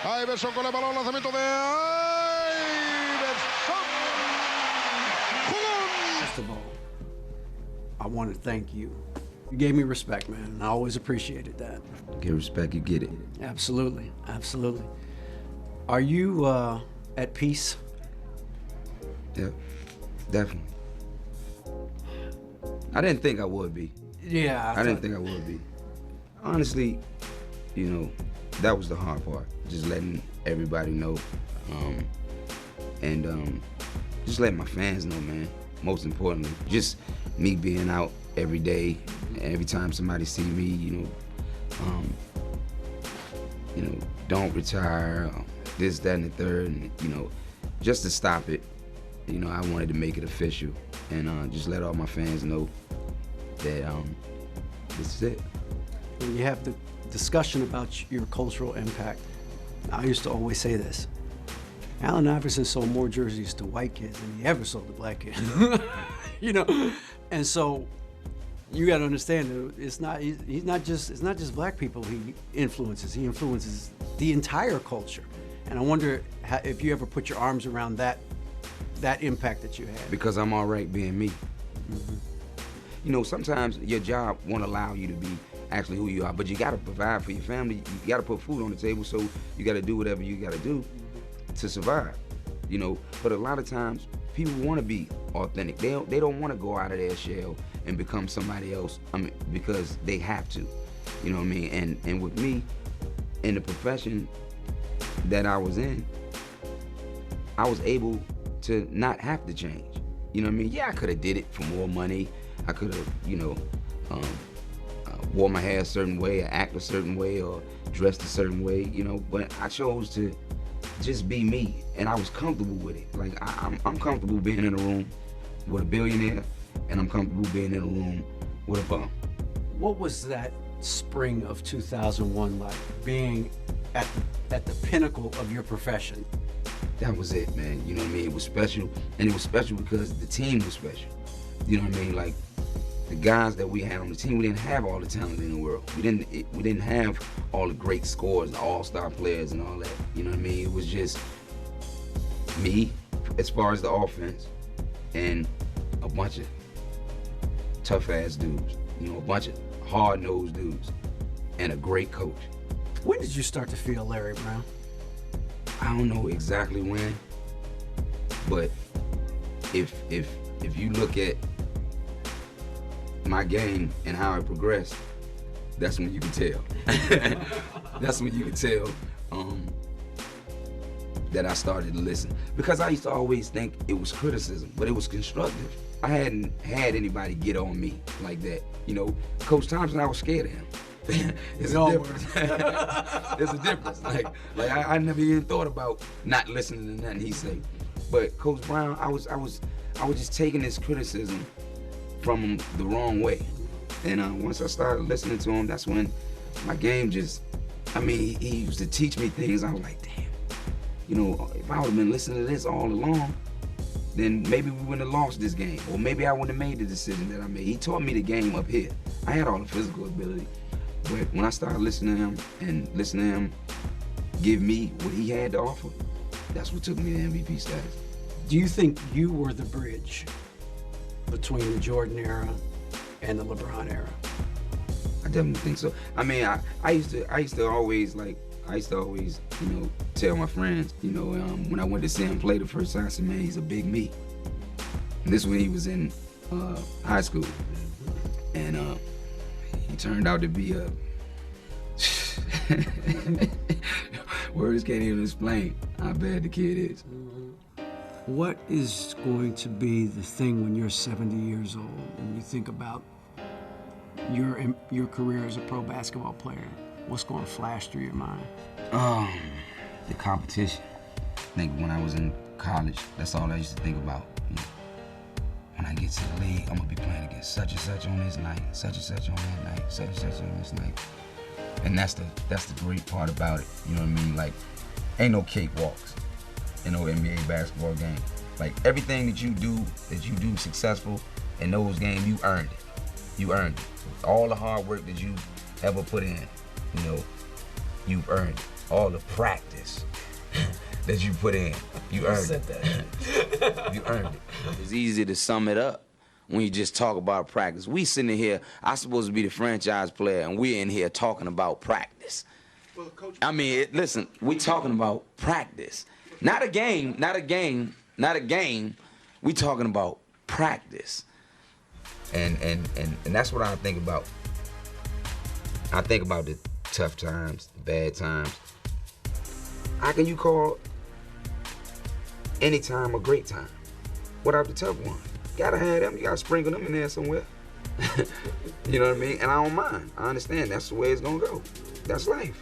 Iverson con el balón, lanzamiento de Iverson. First of all, I want to thank you. You gave me respect, man, and I always appreciated that. Get respect, you get it. Absolutely, absolutely. Are you at peace? Yeah, definitely. I didn't think I would be. Yeah. I didn't think I would be. Honestly, you know, that was the hard part. Just letting everybody know. And just letting my fans know, man. Most importantly, just me being out every day, every time somebody see me, you know, don't retire, this, that, and the third, and, you know, just to stop it, you know, I wanted to make it official and just let all my fans know that this is it. When you have the discussion about your cultural impact, I used to always say this: Allen Iverson sold more jerseys to white kids than he ever sold to black kids. You know, and so you got to understand that it's not just black people he influences. He influences the entire culture. And I wonder if you ever put your arms around that impact that you had. Because I'm all right being me. Mm-hmm. You know, sometimes your job won't allow you to be actually who you are, but you got to provide for your family. You got to put food on the table, so you got to do whatever you got to do to survive. You know, but a lot of times people want to be authentic. They don't want to go out of their shell and become somebody else. I mean, because they have to. You know what I mean? And with me, in the profession that I was in, I was able to not have to change. You know what I mean? Yeah, I could have did it for more money. I could have, you know, wore my hair a certain way, or act a certain way, or dressed a certain way, you know, but I chose to just be me, and I was comfortable with it. Like, I'm comfortable being in a room with a billionaire, and I'm comfortable being in a room with a bum. What was that spring of 2001 like, being at the pinnacle of your profession? That was it, man. You know what I mean? It was special, and it was special because the team was special. You know what I mean? Like, the guys that we had on the team, we didn't have all the talent in the world. We didn't have all the great scores, the all-star players and all that. You know what I mean? It was just me, as far as the offense, and a bunch of tough-ass dudes. You know, a bunch of hard-nosed dudes, and a great coach. When did you start to feel Larry Brown? I don't know exactly when, but if you look at my game and how it progressed, that's when you can tell. That's when you can tell that I started to listen. Because I used to always think it was criticism, but it was constructive. I hadn't had anybody get on me like that. You know, Coach Thompson, I was scared of him. It's a difference. There's a difference. Like I never even thought about not listening to nothing he said. But Coach Brown, I was just taking his criticism from him the wrong way. And once I started listening to him, that's when my game just, I mean, he used to teach me things. I was like, damn, you know, if I would have been listening to this all along, then maybe we wouldn't have lost this game, or maybe I wouldn't have made the decision that I made. He taught me the game up here. I had all the physical ability, but when I started listening to him and listening to him give me what he had to offer, that's what took me to MVP status. Do you think you were the bridge between the Jordan era and the LeBron era? I definitely think so. I mean, I used to always, you know, tell my friends, you know, when I went to see him play the first time, I said, man, he's a big me. And this when he was in high school. And he turned out to be a, words can't even explain how bad the kid is. What is going to be the thing when you're 70 years old and you think about your career as a pro basketball player? What's going to flash through your mind? The competition. I think when I was in college, that's all I used to think about. You know, when I get to the league, I'm gonna be playing against such and such on this night, such and such on that night, such and such on this night. And that's the great part about it. You know what I mean? Like, ain't no cakewalks in no NBA basketball game. Like, everything that you do successful in those games, you earned it. You earned it. All the hard work that you ever put in, you know, you've earned it. All the practice that you put in, you earned it. You earned it. It's easy to sum it up when you just talk about practice. We sitting here, I'm supposed to be the franchise player, and we're in here talking about practice. Well, Coach, I mean, listen, we talking about practice. Not a game, not a game, not a game. We talking about practice. And that's what I think about. I think about the tough times, the bad times. How can you call any time a great time without the tough one? Gotta have them, you gotta sprinkle them in there somewhere. You know what I mean? And I don't mind, I understand, that's the way it's gonna go. That's life.